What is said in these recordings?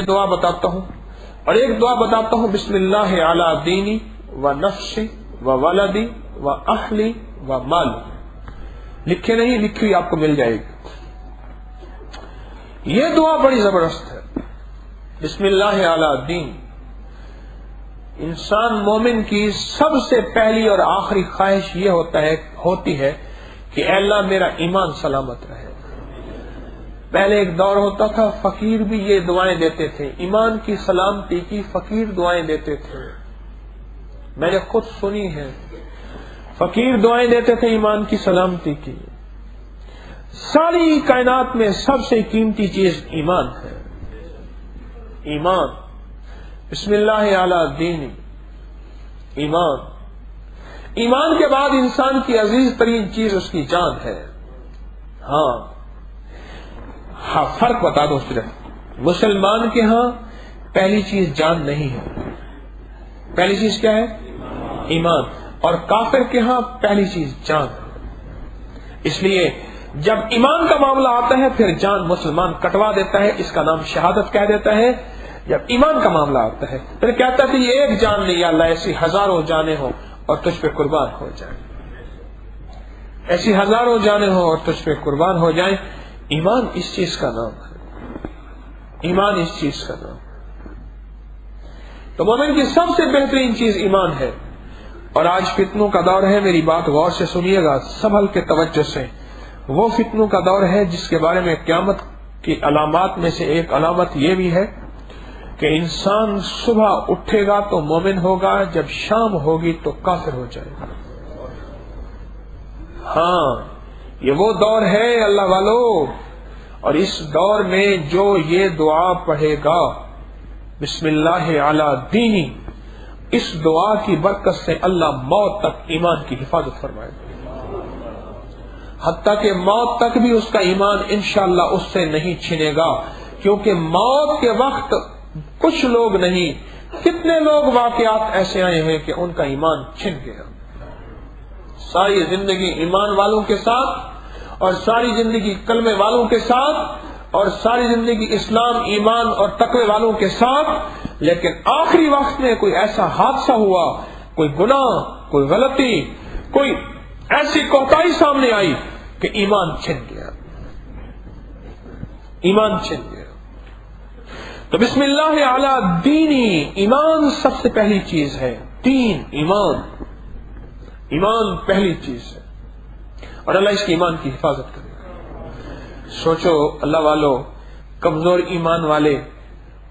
دعا بتاتا ہوں، اور ایک دعا بتاتا ہوں، بسم اللہ علی دینی و نفسی و ولدی و اہلی و مالی. لکھے نہیں، لکھی ہوئی آپ کو مل جائے گی. یہ دعا بڑی زبردست ہے. بسم اللہ علی دین. انسان مومن کی سب سے پہلی اور آخری خواہش یہ ہوتی ہے کہ اے اللہ میرا ایمان سلامت رہے. پہلے ایک دور ہوتا تھا فقیر بھی یہ دعائیں دیتے تھے، ایمان کی سلامتی کی فقیر دعائیں دیتے تھے. میں نے خود سنی ہے، فقیر دعائیں دیتے تھے ایمان کی سلامتی کی. ساری کائنات میں سب سے قیمتی چیز ایمان ہے. ایمان. بسم اللہ علی دینی. ایمان. ایمان کے بعد انسان کی عزیز ترین چیز اس کی جان ہے. ہاں فرق بتا دو صرف. مسلمان کے ہاں پہلی چیز جان نہیں ہے، پہلی چیز کیا ہے؟ ایمان. اور کافر کے ہاں پہلی چیز جان ہے. اس لیے جب ایمان کا معاملہ آتا ہے پھر جان مسلمان کٹوا دیتا ہے، اس کا نام شہادت کہہ دیتا ہے. جب ایمان کا معاملہ آتا ہے پھر کہتا ہے کہ یہ ایک جان نہیں، یا اللہ ایسی ہزاروں جانیں ہوں اور تجھ پہ قربان ہو جائیں، ایسی ہزاروں جانیں ہوں اور تجھ پہ قربان ہو جائیں. ایمان اس چیز کا نام ہے. ایمان اس چیز کا نام. تو مومن کی سب سے بہترین چیز ایمان ہے. اور آج فتنوں کا دور ہے، میری بات غور سے سنیے گا سنبھل کے توجہ سے. وہ فتنوں کا دور ہے جس کے بارے میں قیامت کی علامات میں سے ایک علامت یہ بھی ہے کہ انسان صبح اٹھے گا تو مومن ہوگا، جب شام ہوگی تو کافر ہو جائے گا. ہاں یہ وہ دور ہے اللہ والو. اور اس دور میں جو یہ دعا پڑھے گا بسم اللہ علی دینی، اس دعا کی برکت سے اللہ موت تک ایمان کی حفاظت فرمائے گا. حتیٰ کہ موت تک بھی اس کا ایمان انشاءاللہ اس سے نہیں چھنے گا، کیونکہ موت کے وقت کچھ لوگ نہیں، کتنے لوگ واقعات ایسے آئے ہیں کہ ان کا ایمان چھن گیا. ساری زندگی ایمان والوں کے ساتھ، اور ساری زندگی کلمے والوں کے ساتھ، اور ساری زندگی اسلام ایمان اور تقوی والوں کے ساتھ، لیکن آخری وقت میں کوئی ایسا حادثہ ہوا، کوئی گناہ، کوئی غلطی، کوئی ایسی کوتاہی سامنے آئی کہ ایمان چھن گیا. ایمان چھن گیا. تو بسم اللہ علی دینی، ایمان سب سے پہلی چیز ہے. دین، ایمان. ایمان پہلی چیز ہے، اور اللہ اس کی ایمان کی حفاظت کرے گا. سوچو اللہ والو، کمزور ایمان والے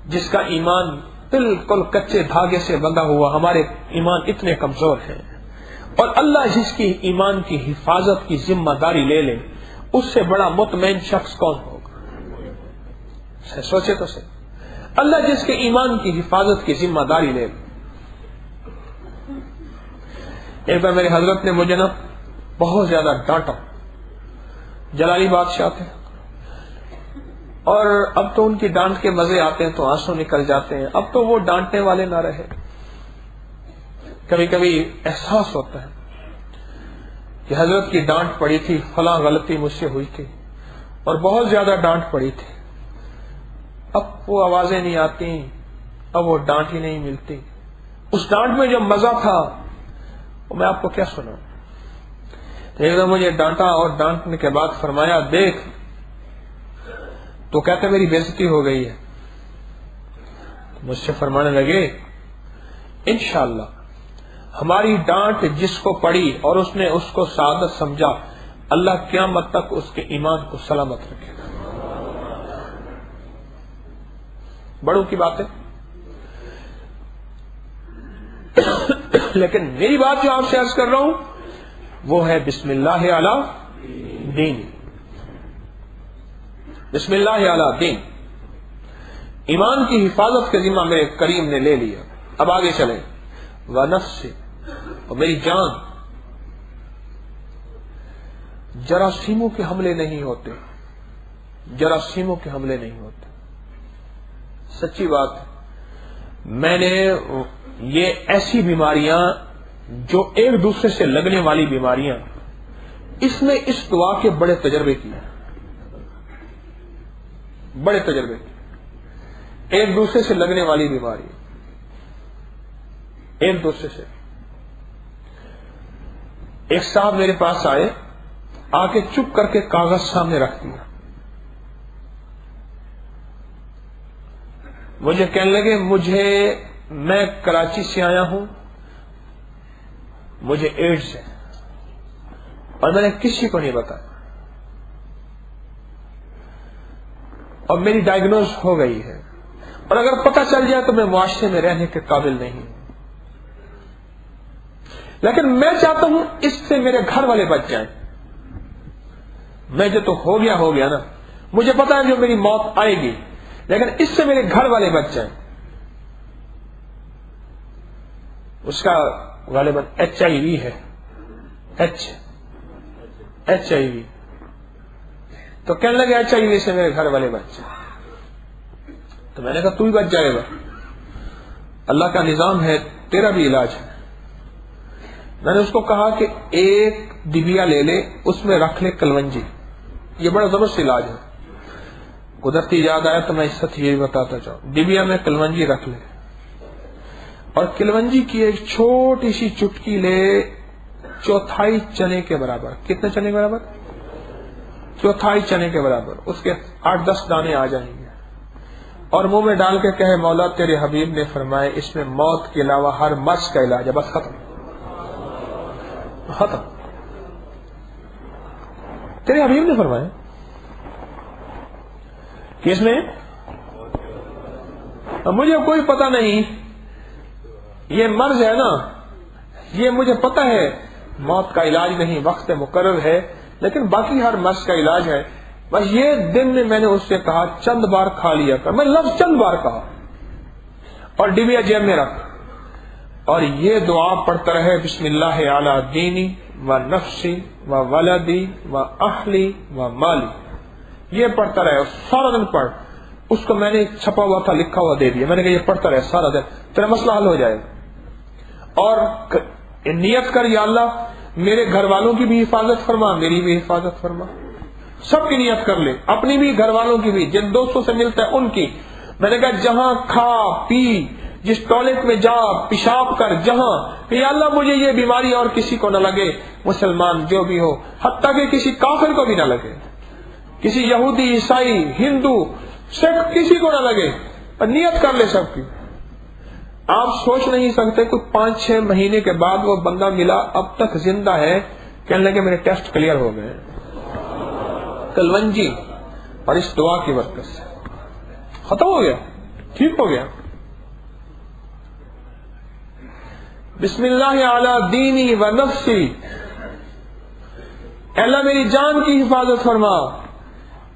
جس کا ایمان بالکل کچے دھاگے سے بندھا ہوا، ہمارے ایمان اتنے کمزور ہیں، اور اللہ جس کی ایمان کی حفاظت کی ذمہ داری لے لے، اس سے بڑا مطمئن شخص کون ہوگا؟ سوچے تو صحیح. اللہ جس کے ایمان کی حفاظت کی ذمہ داری لے لے. ایک بار میرے حضرت نے مجھے نا بہت زیادہ ڈانٹا، جلالی بادشاہ تھے، اور اب تو ان کی ڈانٹ کے مزے آتے ہیں تو آنسو نکل جاتے ہیں. اب تو وہ ڈانٹنے والے نہ رہے. کبھی کبھی احساس ہوتا ہے کہ حضرت کی ڈانٹ پڑی تھی، فلاں غلطی مجھ سے ہوئی تھی، اور بہت زیادہ ڈانٹ پڑی تھی. اب وہ آوازیں نہیں آتی، اب وہ ڈانٹ ہی نہیں ملتی. اس ڈانٹ میں جو مزہ تھا وہ میں آپ کو کیا سناؤں. ایک دم مجھے ڈانٹا، اور ڈانٹنے کے بعد فرمایا دیکھ، تو کہتے میری بےزتی ہو گئی ہے. مجھ سے فرمانے لگے انشاءاللہ ہماری ڈانٹ جس کو پڑی اور اس نے اس to سعادت سمجھا، اللہ قیامت تک اس کے ایمان کو سلامت رکھے گا. بڑوں کی بات ہے. لیکن میری بات جو آپ سے عرض کر رہا ہوں وہ ہے بسم اللہ علی دین. بسم اللہ علی دین. ایمان کی حفاظت کا ذمہ میرے کریم نے لے لیا. اب آگے چلیں. ونفس، اور میری جان. جراثیموں کے حملے نہیں ہوتے، جراثیموں کے حملے نہیں ہوتے. سچی بات. میں نے یہ ایسی بیماریاں جو ایک دوسرے سے لگنے والی بیماریاں، اس میں اس دعا کے بڑے تجربے کیے، بڑے تجربے کیے. ایک دوسرے سے لگنے والی بیماری، ایک دوسرے سے۔ ایک صاحب میرے پاس آئے، آ کے چپ کر کے کاغذ سامنے رکھ دیا، مجھے کہنے لگے میں کراچی سے آیا ہوں، مجھے ایڈز ہے اور میں نے کسی کو نہیں بتایا، اور میری ڈائگنوز ہو گئی ہے، اور اگر پتہ چل جائے تو میں معاشرے میں رہنے کے قابل نہیں ہوں، لیکن میں چاہتا ہوں اس سے میرے گھر والے بچ جائیں۔ میں جو تو ہو گیا نا، مجھے پتا ہے جو میری موت آئے گی، لیکن اس سے میرے گھر والے بچ جائیں۔ اس کا غالباً HIV ہے، HIV، تو کہنے لگے HIV سے میرے گھر والے بچ جائیں۔ تو میں نے کہا تو ہی بچ جائے گا، اللہ کا نظام ہے، تیرا بھی علاج ہے۔ میں نے اس کو کہا کہ ایک ڈبیا لے لے، اس میں رکھ لے کلونجی، یہ بڑا زبردست علاج ہے۔ قدرتی یاد آیا تو میں اس سے یہی بتاتا چاہوں، ڈبیا میں کلونجی رکھ لے، اور کلونجی کی ایک چھوٹی سی چٹکی لے، چوتھائی چنے کے برابر۔ کتنے چنے کے برابر؟ چوتھائی چنے کے برابر، اس کے 8-10 دانے آ جائیں گے، اور منہ میں ڈال کے کہے مولا تیرے حبیب نے فرمائے اس میں موت کے علاوہ ہر مرض کا علاج ہے، بس ختم۔ تیرے حبیب نے فرمایا کہ اس میں مجھے کوئی پتہ نہیں، یہ مرض ہے نا، یہ مجھے پتہ ہے موت کا علاج نہیں، وقت مقرر ہے، لیکن باقی ہر مرض کا علاج ہے۔ بس یہ دن میں نے اس سے کہا چند بار کھا لیا کر، میں لفظ چند بار کہا، اور ڈبیا جیب میں رکھ، اور یہ دعا پڑھتا رہے، بسم اللہ علی دینی و نفسی و ولدی و اہلی و مالی، یہ پڑھتا رہے سارا دن پڑھ۔ اس کو میں نے چھپا ہوا تھا، لکھا ہوا دے دیا، میں نے کہا یہ پڑھتا رہے سارا دن، تیرا مسئلہ حل ہو جائے گا۔ اور نیت کر یا اللہ میرے گھر والوں کی بھی حفاظت فرما، میری بھی حفاظت فرما، سب کی نیت کر لے، اپنی بھی گھر والوں کی بھی، جن دوستوں سے ملتا ہے ان کی۔ میں نے کہا جہاں کھا پی، جس ٹوائلٹ میں جا، پیشاب کر، جہاں کہ یا اللہ مجھے یہ بیماری اور کسی کو نہ لگے، مسلمان جو بھی ہو، حتیٰ کہ کسی کافر کو بھی نہ لگے، کسی یہودی، عیسائی، ہندو، سکھ، کسی کو نہ لگے، اور نیت کر لے سب کی۔ آپ سوچ نہیں سکتے کوئی 5-6 مہینے کے بعد وہ بندہ ملا، اب تک زندہ ہے، کہنے لگے میرے ٹیسٹ کلیئر ہو گئے، کلونجی اور اس دعا کی برکت سے ختم ہو گیا، ٹھیک ہو گیا۔ بسم اللہ علی دینی و نفسی، اللہ میری جان کی حفاظت فرما،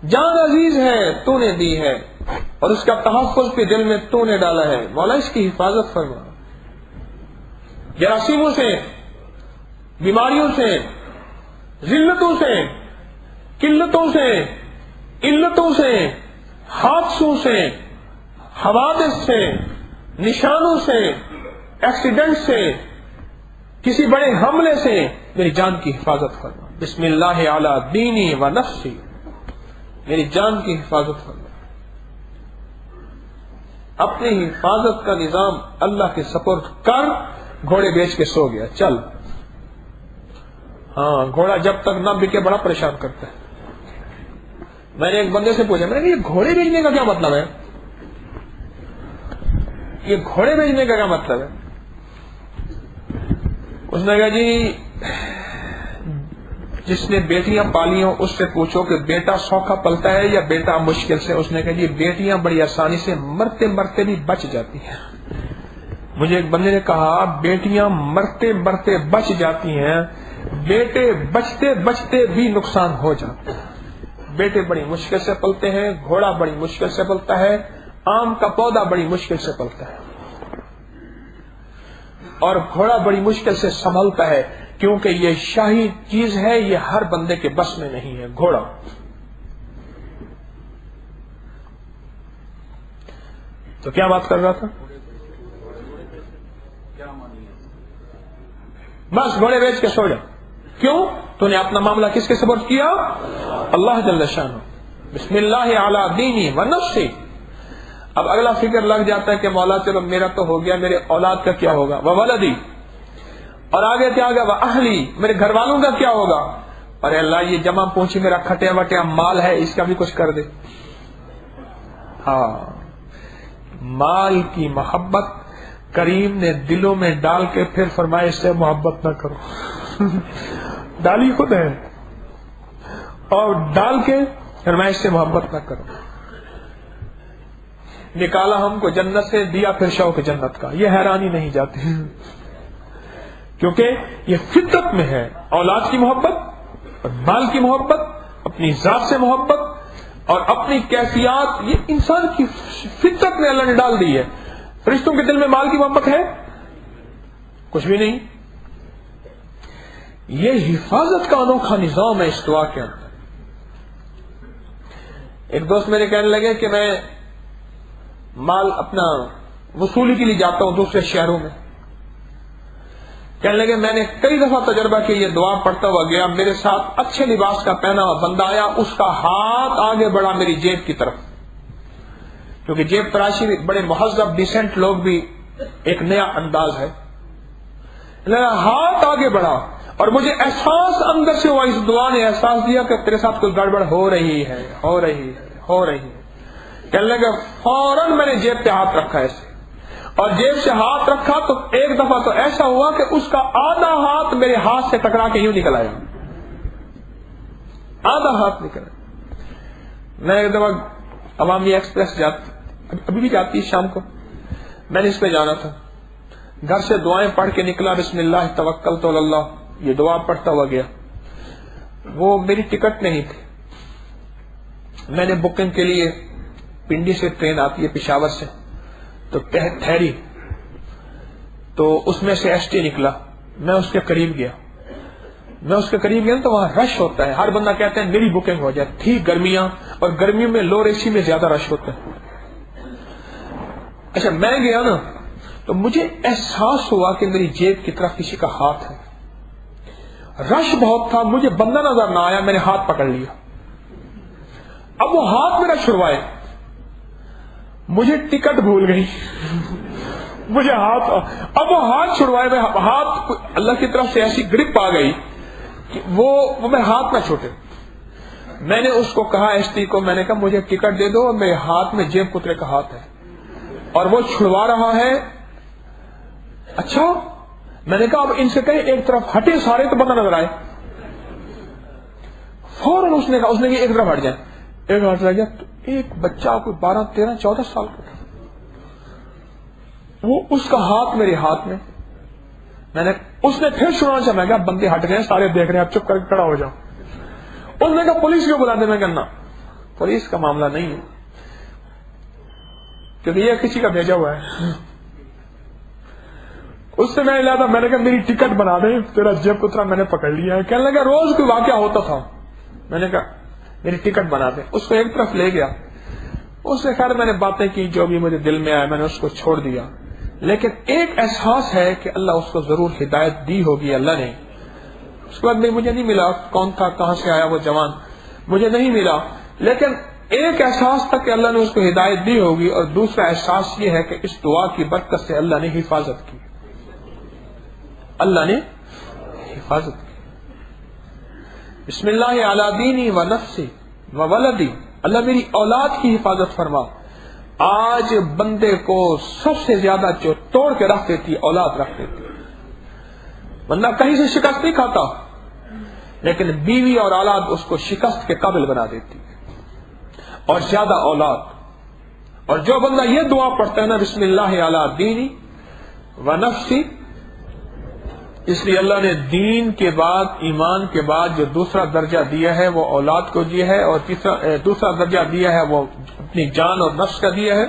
جان عزیز ہے تو نے دی ہے، اور اس کا تحفظ بھی دل میں تو نے ڈالا ہے، مولا اس کی حفاظت فرما، جراثیموں سے، بیماریوں سے، ذلتوں سے، قلتوں سے، علتوں سے، حادثوں سے، حوادث سے، نشانوں سے، ایکسیڈنٹ سے، کسی بڑے حملے سے میری جان کی حفاظت فرما، بسم اللہ علی دینی و نفسی، میری جان کی حفاظت فرما۔ اپنی حفاظت کا نظام اللہ کے سپرد کر، گھوڑے بیچ کے سو گیا، چل۔ ہاں، گھوڑا جب تک نہ بکے بڑا پریشان کرتا ہے۔ میں نے ایک بندے سے پوچھا، میں نے کہا یہ گھوڑے بیچنے کا کیا مطلب ہے؟ یہ گھوڑے بیچنے کا کیا مطلب ہے؟ اس نے کہا جی جس نے بیٹیاں پالی ہوں اس سے پوچھو کہ بیٹا سوکھا پلتا ہے یا بیٹا مشکل سے۔ اس نے کہا جی بیٹیاں بڑی آسانی سے مرتے مرتے بھی بچ جاتی ہیں۔ مجھے ایک بندے نے کہا بیٹیاں مرتے مرتے بچ جاتی ہیں، بیٹے بچتے بچتے بھی نقصان ہو جاتے ہیں۔ بیٹے بڑی مشکل سے پلتے ہیں، گھوڑا بڑی مشکل سے پلتا ہے، آم کا پودا بڑی مشکل سے پلتا ہے، اور گھوڑا بڑی مشکل سے سنبھلتا ہے، کیونکہ یہ شاہی چیز ہے، یہ ہر بندے کے بس میں نہیں ہے گھوڑا۔ تو کیا بات کر رہا تھا؟ بس گھوڑے بیچ کے سو جا۔ کیوں؟ تو نے اپنا معاملہ کس کے سپرد کیا؟ اللہ جل شانہ۔ بسم اللہ علی دینی و نفسی، اب اگلا فکر لگ جاتا ہے کہ مولا چلو میرا تو ہو گیا، میرے اولاد کا کیا ہوگا، وولدی، اور آگے کیا ہوگا، واہلی، میرے گھر والوں کا کیا ہوگا، ارے اللہ یہ جمع پونچھی میرا کھٹیا وٹیا مال ہے، اس کا بھی کچھ کر دے۔ ہاں، مال کی محبت کریم نے دلوں میں ڈال کے پھر فرمایا اس سے محبت نہ کرو ڈالی خود ہے، اور ڈال کے فرمایا اس سے محبت نہ کرو۔ نکالا ہم کو جنت سے، دیا پھر شوق جنت کا، یہ حیرانی نہیں جاتی کیونکہ یہ فطرت میں ہے، اولاد کی محبت اور مال کی محبت، اپنی ذات سے محبت اور اپنی کیفیات، یہ انسان کی فطرت میں اللہ نے ڈال دی ہے۔ فرشتوں کے دل میں مال کی محبت ہے کچھ بھی نہیں۔ یہ حفاظت کا انوکھا نظام ہے اس دعا کے اندر۔ ایک دوست میرے کہنے لگے کہ میں مال اپنا وصولی کے لیے جاتا ہوں دوسرے شہروں میں، کہنے لگے میں نے کئی دفعہ تجربہ کیا، یہ دعا پڑھتا ہوا گیا، میرے ساتھ اچھے لباس کا پہنا ہوا بندہ آیا، اس کا ہاتھ آگے بڑھا میری جیب کی طرف، کیونکہ جیب تراشی بڑے مہذب ڈیسنٹ لوگ بھی ایک نیا انداز ہے، ہاتھ آگے بڑھا اور مجھے احساس اندر سے ہوا، اس دعا نے احساس دیا کہ تیرے ساتھ کوئی گڑبڑ ہو رہی ہے، ہو رہی ہے، ہو رہی ہے۔ کہنے لگا فوراً میں نے جیب پہ ہاتھ رکھا ایسے، اور جیب سے ہاتھ رکھا تو ایک دفعہ تو ایسا ہوا کہ اس کا آدھا ہاتھ میرے ہاتھ سے ٹکرا کے یوں نکل آیا، آدھا ہاتھ نکل آیا۔ میں ایک دفعہ عوامی ایکسپریس ابھی بھی جاتی شام کو، میں نے اس پہ جانا تھا، گھر سے دعائیں پڑھ کے نکلا، بسم اللہ توکلت علی اللہ، یہ دعا پڑھتا ہوا گیا۔ وہ میری ٹکٹ نہیں تھی، میں نے بکنگ کے لیے پنڈی سے ٹرین آتی ہے پشاور سے، تو ٹھہری تو اس میں سے ایس ٹی نکلا، میں اس کے قریب گیا تو وہاں رش ہوتا ہے، ہر بندہ کہتا ہے میری بکنگ ہو جائے، تھی گرمیاں، اور گرمیوں میں لو اے سی میں زیادہ رش ہوتا ہے۔ اچھا میں گیا نا تو مجھے احساس ہوا کہ میری جیب کی طرف کسی کا ہاتھ ہے، رش بہت تھا، مجھے بندہ نظر نہ آیا، میں نے ہاتھ پکڑ لیا۔ اب وہ ہاتھ میرا چھڑوائے، مجھے ٹکٹ بھول گئی مجھے اب وہ ہاتھ چھڑوائے، میں ہاتھ اللہ کی طرف سے ایسی گرپ آ گئی کہ وہ میں ہاتھ نہ چھوٹے۔ میں نے اس کو کہا ایس ٹی کو، میں نے کہا مجھے ٹکٹ دے دو، میرے ہاتھ میں جیب کترے کا ہاتھ ہے اور وہ چھڑوا رہا ہے۔ اچھا میں نے کہا اب ان سے کہیں ایک طرف ہٹے سارے تو بندہ نظر آئے۔ فوراً اس نے کہا ایک طرف ہٹ جائے، ایک ہٹ رہ گیا، ایک بچہ کوئی 12 13 14 سال کا تھا، وہ اس کا ہاتھ میرے ہاتھ میں، اس نے پھر سنا چاہا، میں کہا بندے ہٹ گئے سارے دیکھ رہے ہیں، اب چپ کر کے کھڑا ہو جاؤ۔ اس نے کہا پولیس کیوں بلا دے، میں کہنا پولیس کا معاملہ نہیں ہے کیونکہ یہ کسی کا بھیجا ہوا ہے۔ اس سے میں لاتا، میں نے کہا میری ٹکٹ بنا دے، تیرا جیب کترا میں نے پکڑ لیا ہے۔ کہنے لگا روز کوئی واقعہ ہوتا تھا، میں نے کہا میری ٹکٹ بنا دے۔ اس کو ایک طرف لے گیا، اس سے خیر میں نے باتیں کی، جو بھی مجھے دل میں آیا میں نے اس کو چھوڑ دیا، لیکن ایک احساس ہے کہ اللہ اس کو ضرور ہدایت دی ہوگی اللہ نے۔ اس کے بعد مجھے نہیں ملا کون تھا، کہاں سے آیا وہ جوان، مجھے نہیں ملا، لیکن ایک احساس تھا کہ اللہ نے اس کو ہدایت دی ہوگی، اور دوسرا احساس یہ ہے کہ اس دعا کی برکت سے اللہ نے حفاظت کی، اللہ نے حفاظت کی۔ بسم اللہ علی دینی و نفسی و ولدی، اللہ میری اولاد کی حفاظت فرما۔ آج بندے کو سب سے زیادہ جو توڑ کے رکھ دیتی اولاد رکھ دیتی، بندہ کہیں سے شکست نہیں کھاتا، لیکن بیوی اور اولاد اس کو شکست کے قابل بنا دیتی، اور زیادہ اولاد۔ اور جو بندہ یہ دعا پڑھتا ہے نا، بسم اللہ علی دینی و نفسی، اس لیے اللہ نے دین کے بعد، ایمان کے بعد جو دوسرا درجہ دیا ہے وہ اولاد کو دیا ہے، اور دوسرا درجہ دیا ہے وہ اپنی جان اور نفس کا دیا ہے،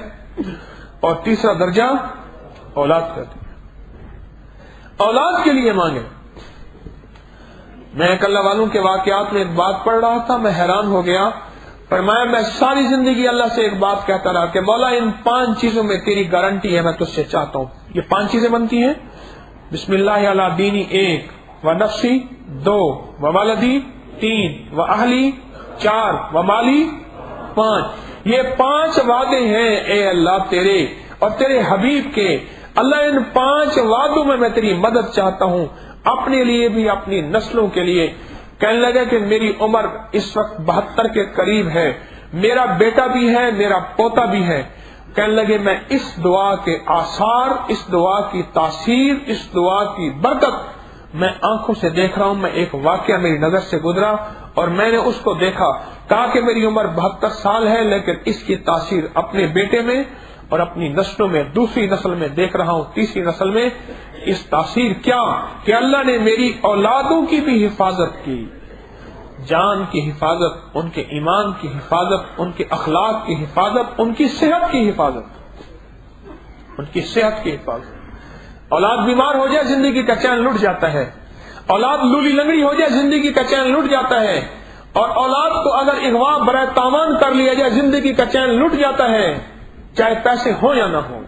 اور تیسرا درجہ اولاد کا دیا۔ اولاد کے لیے مانگے۔ میں ایک اللہ والوں کے واقعات میں ایک بات پڑھ رہا تھا، میں حیران ہو گیا، فرمایا میں ساری زندگی اللہ سے ایک بات کہتا رہا کہ مولا ان 5 چیزوں میں تیری گارنٹی ہے، میں تجھ سے چاہتا ہوں۔ یہ 5 چیزیں بنتی ہیں، بسم اللہ علی دینی 1، و نفسی 2، و والدی 3، و اہلی 4، و مالی 5۔ یہ 5 وعدے ہیں اے اللہ تیرے اور تیرے حبیب کے. اللہ ان 5 وعدوں میں تیری مدد چاہتا ہوں، اپنے لیے بھی اپنی نسلوں کے لیے. کہنے لگا کہ میری عمر اس وقت 72 کے قریب ہے، میرا بیٹا بھی ہے، میرا پوتا بھی ہے. کہنے لگے میں اس دعا کے آثار، اس دعا کی تاثیر، اس دعا کی برکت میں آنکھوں سے دیکھ رہا ہوں. میں ایک واقعہ میری نظر سے گزرا اور میں نے اس کو دیکھا. کہا کہ میری عمر 72 سال ہے لیکن اس کی تاثیر اپنے بیٹے میں اور اپنی نسلوں میں، دوسری نسل میں دیکھ رہا ہوں، تیسری نسل میں. اس تاثیر کیا کہ اللہ نے میری اولادوں کی بھی حفاظت کی، جان کی حفاظت، ان کے ایمان کی حفاظت، ان کے اخلاق کی حفاظت، ان کی صحت کی حفاظت، ان کی صحت کی حفاظت. اولاد بیمار ہو جائے زندگی کا چین لٹ جاتا ہے، اولاد لولی لنگڑی ہو جائے زندگی کا چین لٹ جاتا ہے، اور اولاد کو اگر اغوا برائے تاوان کر لیا جائے زندگی کا چین لٹ جاتا ہے، چاہے پیسے ہو یا نہ ہو،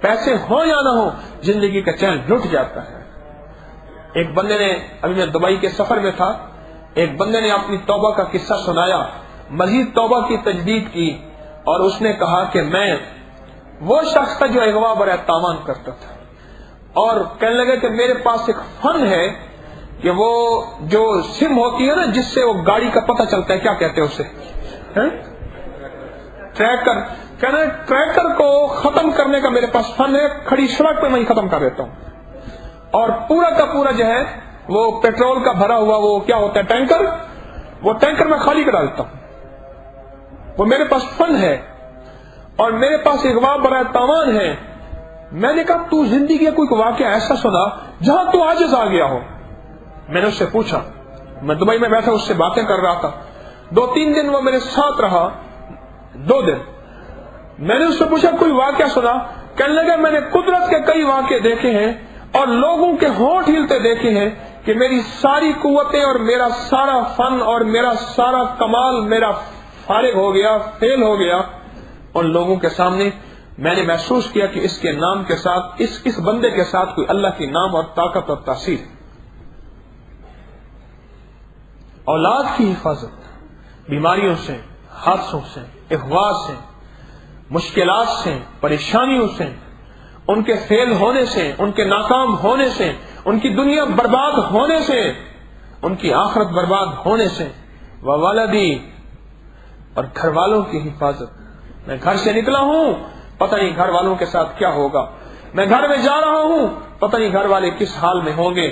پیسے ہو یا نہ ہو، زندگی کا چین لٹ جاتا ہے. ایک بندے نے، ابھی میں دبئی کے سفر میں تھا، ایک بندے نے اپنی توبہ کا قصہ سنایا، مزید توبہ کی تجدید کی، اور اس نے کہا کہ میں وہ شخص تھا جو اغوا برائے تاوان کرتا تھا، اور کہنے لگے کہ میرے پاس ایک فن ہے کہ وہ جو سم ہوتی ہے نا جس سے وہ گاڑی کا پتہ چلتا ہے، کیا کہتے ہیں اسے، ٹریکر. کہنا ٹریکر کو ختم کرنے کا میرے پاس فن ہے، کھڑی سڑک پہ میں ہی ختم کر دیتا ہوں، اور پورا کا پورا جو ہے وہ پیٹرول کا بھرا ہوا وہ کیا ہوتا ہے ٹینکر، وہ ٹینکر میں خالی کرا دیتا ہوں. وہ میرے پاس فن ہے اور میرے پاس اغوا برائے تاوان ہے. میں نے کہا تو زندگی کا کوئی واقعہ ایسا سنا جہاں تو عاجز آ گیا ہو. میں نے اس سے پوچھا، میں دبئی میں بیٹھا اس سے باتیں کر رہا تھا، 2-3 دن وہ میرے ساتھ رہا، 2 دن. میں نے اس سے پوچھا کوئی واقعہ سنا؟ کہنے لگا میں نے قدرت کے کئی واقعے دیکھے ہیں اور لوگوں کے ہونٹ ہلتے دیکھے ہیں کہ میری ساری قوتیں اور میرا سارا فن اور میرا سارا کمال میرا فارغ ہو گیا، فیل ہو گیا ان لوگوں کے سامنے. میں نے محسوس کیا کہ اس کے نام کے ساتھ، اس بندے کے ساتھ کوئی اللہ کی نام اور طاقت اور تاثیر. اولاد کی حفاظت بیماریوں سے، حادثوں سے، اغوا سے، مشکلات سے، پریشانیوں سے، ان کے فیل ہونے سے، ان کے ناکام ہونے سے، ان کی دنیا برباد ہونے سے، ان کی آخرت برباد ہونے سے، ووالدی اور گھر والوں کی حفاظت. میں گھر سے نکلا ہوں، پتہ نہیں گھر والوں کے ساتھ کیا ہوگا. میں گھر میں جا رہا ہوں، پتہ نہیں گھر والے کس حال میں ہوں گے.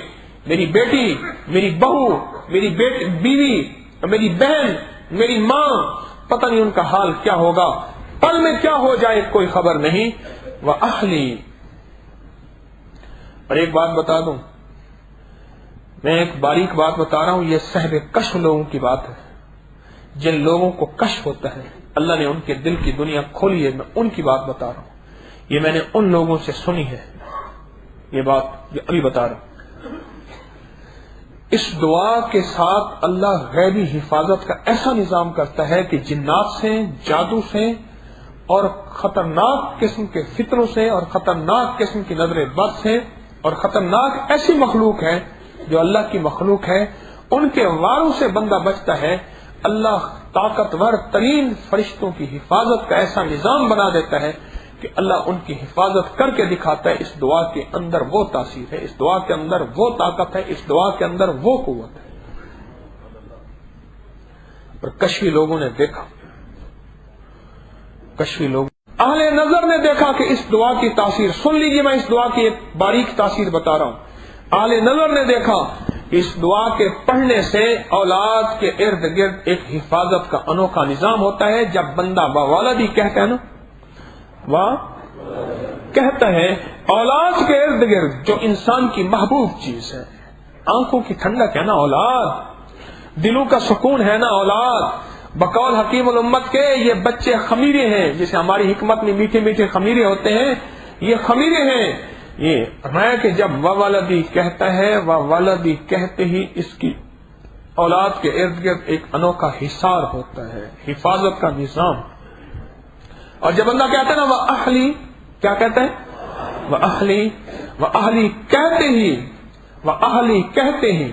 میری بیٹی، میری بہو، میری بیوی، میری بہن، میری ماں، پتہ نہیں ان کا حال کیا ہوگا، پل میں کیا ہو جائے کوئی خبر نہیں. وَأَهْلِي. اور ایک بات بتا دوں، میں ایک باریک بات بتا رہا ہوں، یہ صاحب کشف لوگوں کی بات ہے. جن لوگوں کو کشف ہوتا ہے، اللہ نے ان کے دل کی دنیا کھولی ہے، میں ان کی بات بتا رہا ہوں. یہ میں نے ان لوگوں سے سنی ہے، یہ بات جو ابھی بتا رہا ہوں. اس دعا کے ساتھ اللہ غیبی حفاظت کا ایسا نظام کرتا ہے کہ جنات سے، جادو سے اور خطرناک قسم کے فتنوں سے اور خطرناک قسم کی نظر بد سے اور خطرناک ایسی مخلوق ہے جو اللہ کی مخلوق ہے، ان کے واروں سے بندہ بچتا ہے. اللہ طاقتور ترین فرشتوں کی حفاظت کا ایسا نظام بنا دیتا ہے کہ اللہ ان کی حفاظت کر کے دکھاتا ہے. اس دعا کے اندر وہ تاثیر ہے، اس دعا کے اندر وہ طاقت ہے، اس دعا کے اندر وہ قوت ہے. اور کشفی لوگوں نے دیکھا، کشفی لوگ اہل نظر نے دیکھا کہ اس دعا کی تاثیر، سن لیجیے میں اس دعا کی ایک باریک تاثیر بتا رہا ہوں. اہل نظر نے دیکھا کہ اس دعا کے پڑھنے سے اولاد کے ارد گرد ایک حفاظت کا انوکھا نظام ہوتا ہے. جب بندہ والدی کہتا ہے نا، کہتا ہے اولاد کے ارد گرد جو انسان کی محبوب چیز ہے، آنکھوں کی ٹھنڈک ہے نا اولاد، دلوں کا سکون ہے نا اولاد. بقول حکیم الامت کے یہ بچے خمیرے ہیں، جسے ہماری حکمت میں میٹھے میٹھے خمیرے ہوتے ہیں، یہ خمیرے ہیں. یہ میں کہ جب والدی کہتا ہے، والدی کہتے ہی اس کی اولاد کے ارد گرد ایک انوکھا حصار ہوتا ہے، حفاظت کا نظام. اور جب بندہ کہتا ہے نا وَأَهْلِي، کیا کہتا ہے؟ وَأَهْلِي کہتے ہی، وَأَهْلِي کہتے ہی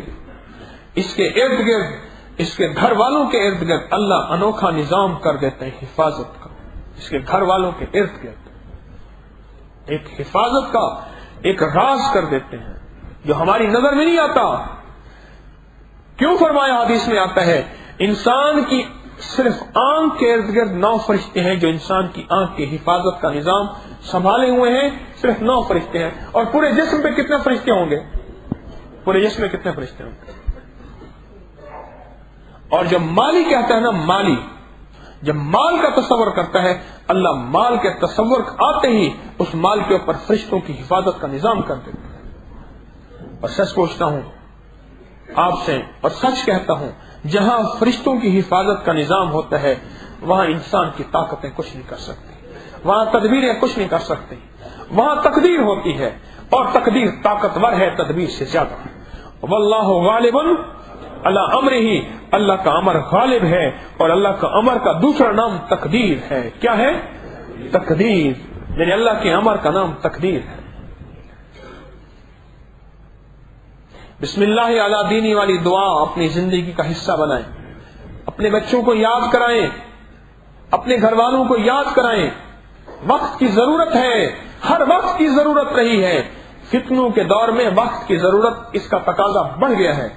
اس کے ارد گرد اس کے گھر والوں کے ارد گرد اللہ انوکھا نظام کر دیتے ہیں حفاظت کا. اس کے گھر والوں کے ارد گرد ایک حفاظت کا ایک راز کر دیتے ہیں جو ہماری نظر میں نہیں آتا. کیوں فرمایا حدیث میں آتا ہے انسان کی صرف آنکھ کے ارد گرد 9 فرشتے ہیں جو انسان کی آنکھ کی حفاظت کا نظام سنبھالے ہوئے ہیں. صرف 9 فرشتے ہیں. اور پورے جسم پہ کتنے فرشتے ہوں گے؟ پورے جسم میں کتنے فرشتے ہوں گے؟ اور جب مالی کہتا ہے نا، مالی جب مال کا تصور کرتا ہے اللہ مال کے تصور آتے ہی اس مال کے اوپر فرشتوں کی حفاظت کا نظام کر دیتا ہے. اور سچ پوچھتا ہوں آپ سے اور سچ کہتا ہوں جہاں فرشتوں کی حفاظت کا نظام ہوتا ہے وہاں انسان کی طاقتیں کچھ نہیں کر سکتی، وہاں تدبیریں کچھ نہیں کر سکتی. وہاں تقدیر ہوتی ہے اور تقدیر طاقتور ہے تدبیر سے زیادہ. واللہ غالب علی امرہ، اللہ کا امر غالب ہے اور اللہ کا امر کا دوسرا نام تقدیر ہے. کیا ہے؟ تقدیر. یعنی اللہ کے امر کا نام تقدیر ہے. بسم اللہ علی دینی والی دعا اپنی زندگی کا حصہ بنائیں. اپنے بچوں کو یاد کرائیں، اپنے گھر والوں کو یاد کرائیں. وقت کی ضرورت ہے، ہر وقت کی ضرورت رہی ہے. فتنوں کے دور میں وقت کی ضرورت، اس کا تقاضا بڑھ گیا ہے.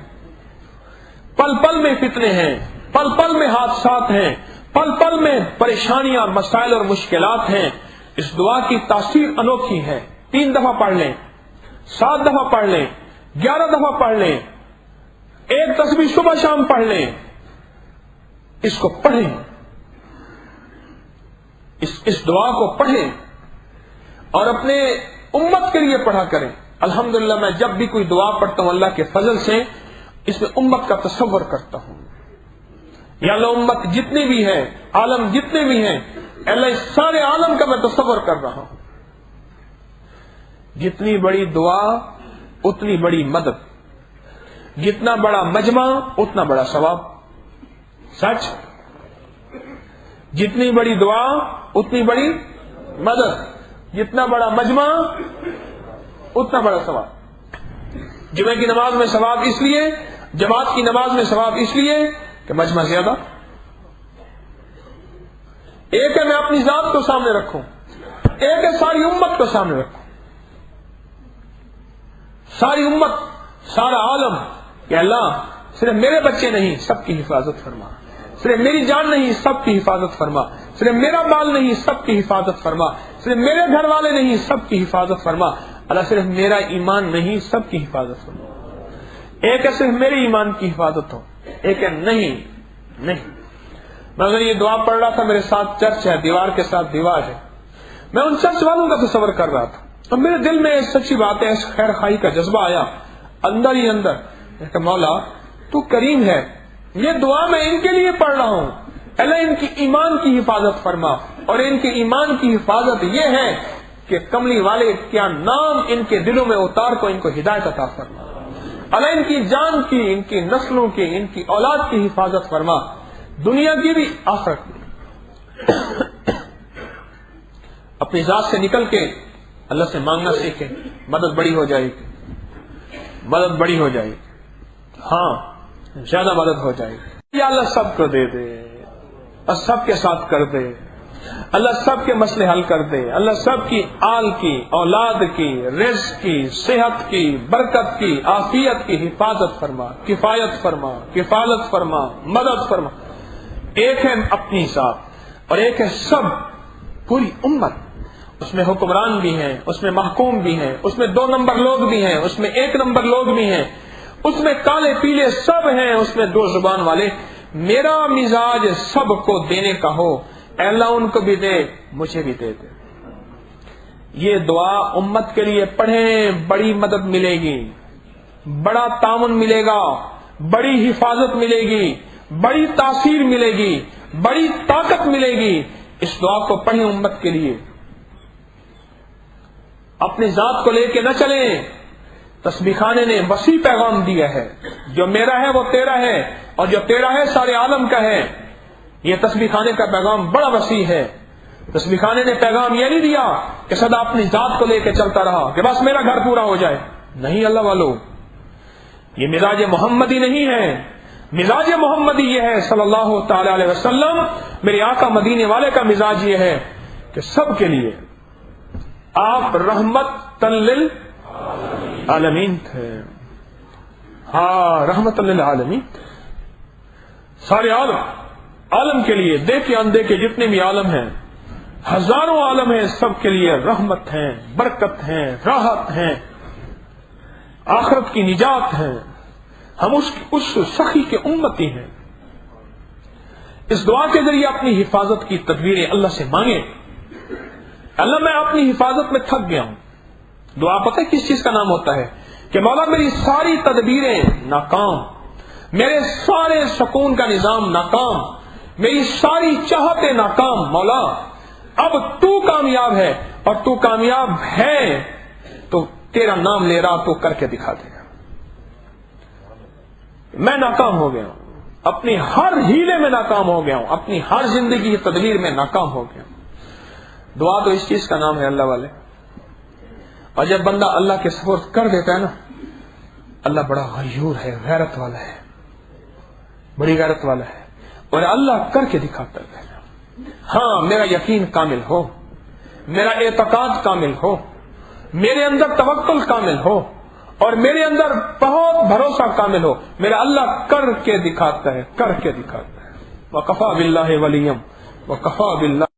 پل پل میں فتنے ہیں، پل پل میں حادثات ہیں، پل پل میں پریشانیاں، مسائل اور مشکلات ہیں. اس دعا کی تاثیر انوکھی ہے. 3 دفعہ پڑھ لیں، 7 دفعہ پڑھ لیں، 11 دفعہ پڑھ لیں، 1 تسبیح صبح شام پڑھ لیں. اس کو پڑھیں، اس دعا کو پڑھیں اور اپنے امت کے لیے پڑھا کریں. الحمدللہ میں جب بھی کوئی دعا پڑھتا ہوں اللہ کے فضل سے اس میں امت کا تصور کرتا ہوں. یا اللہ امت جتنی بھی ہے، عالم جتنے بھی ہیں، اللہ اس سارے عالم کا میں تصور کر رہا ہوں. جتنی بڑی دعا اتنی بڑی مدد، جتنا بڑا مجمع اتنا بڑا ثواب. سچ، جتنی بڑی دعا اتنی بڑی مدد، جتنا بڑا مجمع اتنا بڑا ثواب. جمعہ کی نماز میں ثواب اس لیے، جماعت کی نماز میں ثواب اس لیے کہ مجمع زیادہ. ایک ہے میں اپنی ذات کو سامنے رکھوں، ایک ہے ساری امت کو سامنے رکھوں. ساری امت، سارا عالم کہ اللہ صرف میرے بچے نہیں سب کی حفاظت فرما، صرف میری جان نہیں سب کی حفاظت فرما، صرف میرا مال نہیں سب کی حفاظت فرما، صرف میرے گھر والے نہیں سب کی حفاظت فرما. اللہ صرف میرا ایمان نہیں سب کی حفاظت فرما. ایک ہے صرف میرے ایمان کی حفاظت ہو، ایک ہے نہیں. میں اگر یہ دعا پڑھ رہا تھا میرے ساتھ چرچ ہے، دیوار کے ساتھ دیوار ہے. میں ان چرچ والوں کا تصور کر رہا تھا اور میرے دل میں سچی بات ہے خیر خائی کا جذبہ آیا اندر ہی اندر کہ مولا تو کریم ہے، یہ دعا میں ان کے لیے پڑھ رہا ہوں، اللہ ان کی ایمان کی حفاظت فرما. اور ان کے ایمان کی حفاظت یہ ہے کہ کملی والے کیا نام ان کے دلوں میں اتار کو ان کو ہدایت عطا فرما. اللہ ان کی جان کی، ان کی نسلوں کی، ان کی اولاد کی حفاظت فرما، دنیا کی بھی آخرت کی. اپنی ذات سے نکل کے اللہ سے مانگنا سیکھیں، مدد بڑی ہو جائے گی، مدد بڑی ہو جائے گی. ہاں زیادہ مدد ہو جائے گی. یا اللہ سب کو دے دے اور سب کے ساتھ کر دے. اللہ سب کے مسئلے حل کر دے. اللہ سب کی آل کی، اولاد کی، رزق کی، صحت کی، برکت کی، عافیت کی حفاظت فرما، کفایت فرما، کفالت فرما، مدد فرما. ایک ہے اپنی ذات اور ایک ہے سب، پوری امت. اس میں حکمران بھی ہیں، اس میں محکوم بھی ہیں، اس میں 2 نمبر لوگ بھی ہیں، اس میں 1 نمبر لوگ بھی ہیں، اس میں کالے پیلے سب ہیں، اس میں 2 زبان والے. میرا مزاج سب کو دینے کا ہو، اے اللہ ان کو بھی دے مجھے بھی دے دے. یہ دعا امت کے لیے پڑھیں، بڑی مدد ملے گی، بڑا تعاون ملے گا، بڑی حفاظت ملے گی، بڑی تاثیر ملے گی، بڑی طاقت ملے گی. اس دعا کو پڑھیں امت کے لیے. اپنی ذات کو لے کے نہ چلیں. تسبیح خانے نے وسیع پیغام دیا ہے، جو میرا ہے وہ تیرا ہے اور جو تیرا ہے سارے عالم کا ہے. یہ تسبیح خانے کا پیغام بڑا وسیع ہے. تسبیح خانے نے پیغام یہ نہیں دیا کہ سدا اپنی ذات کو لے کے چلتا رہا کہ بس میرا گھر پورا ہو جائے. نہیں اللہ والو، یہ مزاج محمدی نہیں ہے. مزاج محمدی یہ ہے صلی اللہ تعالی علیہ وسلم، میرے آقا مدینے والے کا مزاج یہ ہے کہ سب کے لیے آپ رحمت للعالمین تھے. ہاں، رحمت للعالمین، سارے عالم کے لیے، دیکھے اندیکھے جتنے بھی عالم ہیں، ہزاروں عالم ہیں، سب کے لیے رحمت ہیں، برکت ہیں، راحت ہیں، آخرت کی نجات ہیں. ہم اس سخی کے امتی ہیں. اس دعا کے ذریعے اپنی حفاظت کی تدبیریں اللہ سے مانگیں. اللہ میں اپنی حفاظت میں تھک گیا ہوں. دعا پتہ ہے کس چیز کا نام ہوتا ہے؟ کہ مولا میری ساری تدبیریں ناکام، میرے سارے سکون کا نظام ناکام، میری ساری چاہتیں ناکام. مولا اب تو کامیاب ہے، اور تو کامیاب ہے تو تیرا نام لے رہا، تو کر کے دکھا دے گا. میں ناکام ہو گیا ہوں، اپنی ہر ہیلے میں ناکام ہو گیا ہوں، اپنی ہر زندگی کی تدبیر میں ناکام ہو گیا ہوں. دعا تو اس چیز کا نام ہے اللہ والے. اور جب بندہ اللہ کے سپرد کر دیتا ہے نا، اللہ بڑا غیور ہے، غیرت والا ہے، بڑی غیرت والا ہے، اور اللہ کر کے دکھاتا ہے. ہاں، میرا یقین کامل ہو، میرا اعتقاد کامل ہو، میرے اندر توکل کامل ہو، اور میرے اندر بہت بھروسہ کامل ہو. میرا اللہ کر کے دکھاتا ہے، کر کے دکھاتا ہے. وَكَفَى بِاللَّهِ وَلِيًّا وَكَفَى بِاللَّهِ